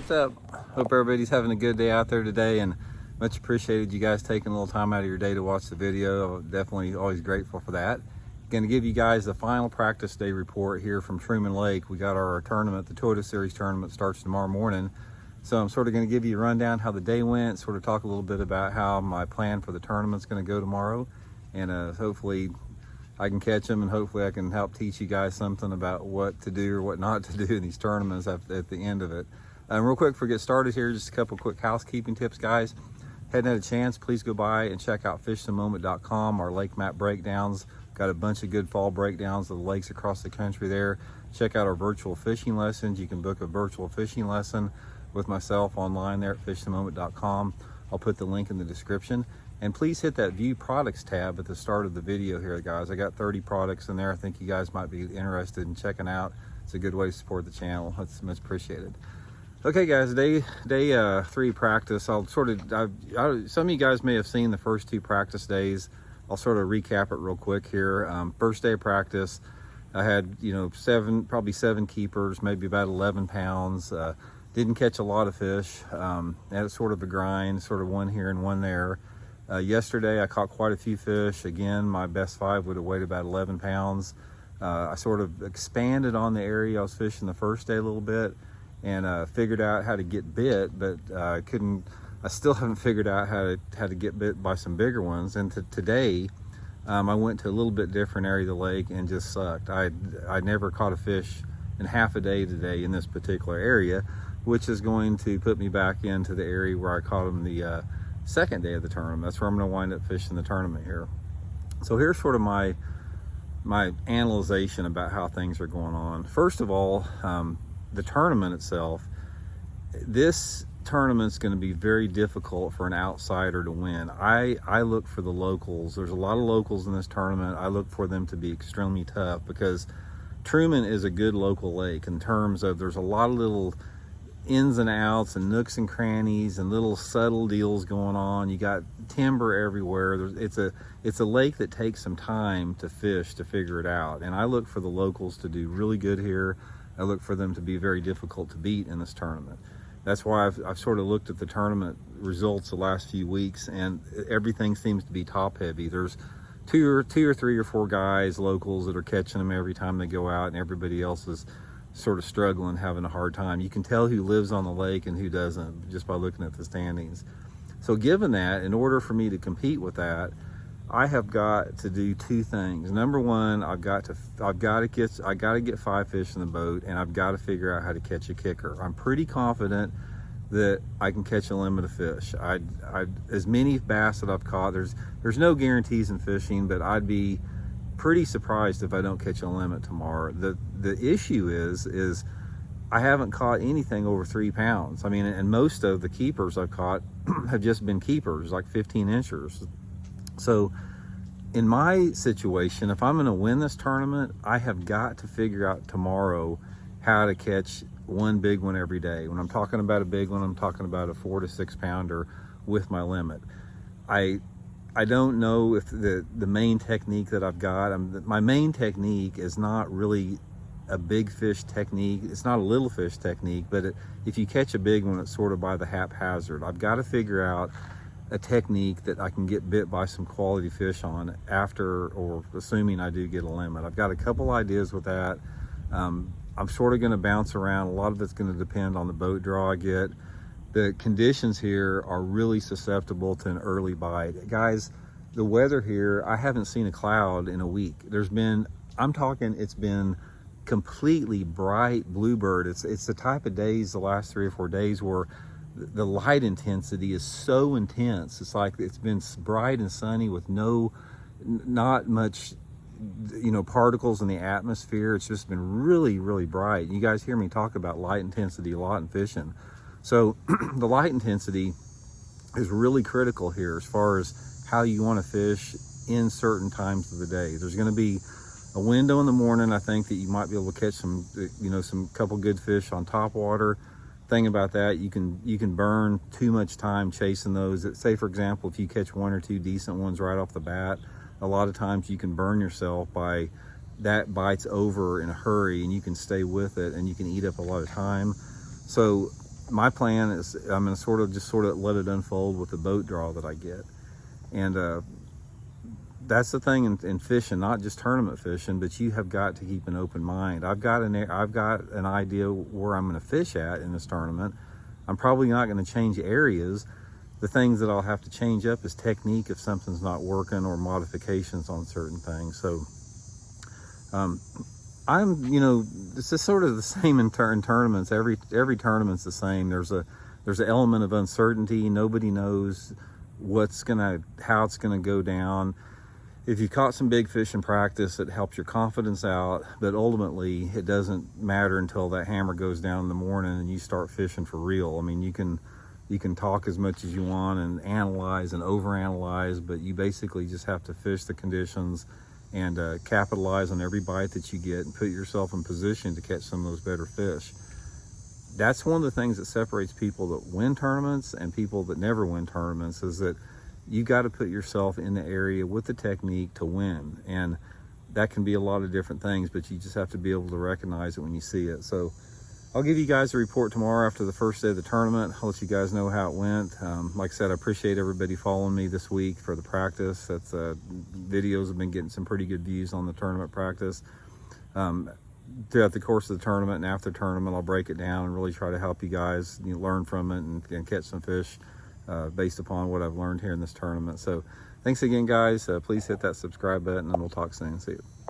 What's up? Hope everybody's having a good day out there today, and much appreciated you guys taking a little time out of your day to watch the video. I'm definitely always grateful for that. Going to give you guys the final practice day report here from Truman Lake. We got our tournament, the Toyota Series tournament, starts tomorrow morning. So I'm sort of going to give you a rundown how the day went, sort of talk a little bit about how my plan for the tournament's going to go tomorrow, and hopefully I can catch them, and hopefully I can help teach you guys something about what to do or what not to do in these tournaments at the end of it. Real quick, before we get started here, just a couple quick housekeeping tips, guys. Hadn't had a chance, please go by and check out fishthemoment.com, our lake map breakdowns. Got a bunch of good fall breakdowns of the lakes across the country there. Check out our virtual fishing lessons. You can book a virtual fishing lesson with myself online there at fishthemoment.com. I'll put the link in the description. And please hit that view products tab at the start of the video here, guys. I got 30 products in there I think you guys might be interested in checking out. It's a good way to support the channel. That's much appreciated. Okay, guys, day 3 practice. I'll sort of, some of you guys may have seen the first 2 practice days. I'll sort of recap it real quick here. First day of practice, I had, probably 7 keepers, maybe about 11 pounds. Didn't catch a lot of fish. Had sort of a grind, sort of one here and one there. Yesterday, I caught quite a few fish. Again, my best 5 would have weighed about 11 pounds. I sort of expanded on the area I was fishing the first day a little bit, and figured out how to get bit, but I still haven't figured out how to get bit by some bigger ones. And today, I went to a little bit different area of the lake and just sucked. I never caught a fish in half a day today in this particular area, which is going to put me back into the area where I caught them the second day of the tournament. That's where I'm going to wind up fishing the tournament here. So here's sort of my analyzation about how things are going on. First of all, the tournament itself, this tournament's going to be very difficult for an outsider to win. I look for the locals. There's a lot of locals in this tournament. I look for them to be extremely tough, because Truman is a good local lake in terms of there's a lot of little ins and outs and nooks and crannies and little subtle deals going on. You got timber everywhere. It's a lake that takes some time to fish to figure it out, and I look for the locals to do really good here. I look for them to be very difficult to beat in this tournament. That's why I've sort of looked at the tournament results the last few weeks, and everything seems to be top heavy. There's two or three or four guys, locals, that are catching them every time they go out, and everybody else is sort of struggling, having a hard time. You can tell who lives on the lake and who doesn't just by looking at the standings. So given that, in order for me to compete with that, I have got to do 2 things. Number one, I've got to get 5 fish in the boat, and I've got to figure out how to catch a kicker. I'm pretty confident that I can catch a limit of fish. As many bass that I've caught, there's no guarantees in fishing, but I'd be pretty surprised if I don't catch a limit tomorrow. The issue is I haven't caught anything over 3 pounds. I mean, and most of the keepers I've caught have just been keepers, like 15 inchers. So in my situation, if I'm going to win this tournament, I have got to figure out tomorrow how to catch one big one every day. When I'm talking about a big one, I'm talking about a 4 to 6 pounder with my limit. I don't know if the main technique that I've got, my main technique is not really a big fish technique. It's not a little fish technique, but if you catch a big one, it's sort of by the haphazard. I've got to figure out a technique that I can get bit by some quality fish on after, or assuming I do get a limit. I've got a couple ideas with that. I'm sort of going to bounce around. A lot of it's going to depend on the boat draw I get. The conditions here are really susceptible to an early bite. Guys, the weather here, I haven't seen a cloud in a week. It's been completely bright bluebird. It's the type of days, the last 3 or 4 days, where the light intensity is so intense. It's like it's been bright and sunny with not much particles in the atmosphere. It's just been really, really bright. You guys hear me talk about light intensity a lot in fishing. So the light intensity is really critical here as far as how you want to fish in certain times of the day. There's going to be a window in the morning, I think, that you might be able to catch some couple good fish on top water. Thing about that, you can burn too much time chasing those. Say, for example, if you catch 1 or 2 decent ones right off the bat, a lot of times you can burn yourself by that bite's over in a hurry, and you can stay with it and you can eat up a lot of time. So my plan is I'm going to sort of let it unfold with the boat draw that I get. And that's the thing in fishing, not just tournament fishing, but you have got to keep an open mind. I've got an idea where I'm going to fish at in this tournament. I'm probably not going to change areas. The things that I'll have to change up is technique if something's not working, or modifications on certain things. So this is sort of the same in tournaments. Every tournament's the same. There's an element of uncertainty. Nobody knows how it's gonna go down. If you caught some big fish in practice, it helps your confidence out, but ultimately it doesn't matter until that hammer goes down in the morning and you start fishing for real. I mean, you can talk as much as you want and analyze and overanalyze, but you basically just have to fish the conditions and capitalize on every bite that you get and put yourself in position to catch some of those better fish. That's one of the things that separates people that win tournaments and people that never win tournaments, is that you got to put yourself in the area with the technique to win. And that can be a lot of different things, but you just have to be able to recognize it when you see it. So I'll give you guys a report tomorrow after the first day of the tournament. I'll let you guys know how it went. Like I said, I appreciate everybody following me this week for the practice. Videos have been getting some pretty good views on the tournament practice. Throughout the course of the tournament and after the tournament, I'll break it down and really try to help you guys learn from it and catch some fish based upon what I've learned here in this tournament. So thanks again, guys. Please hit that subscribe button, and we'll talk soon. See you.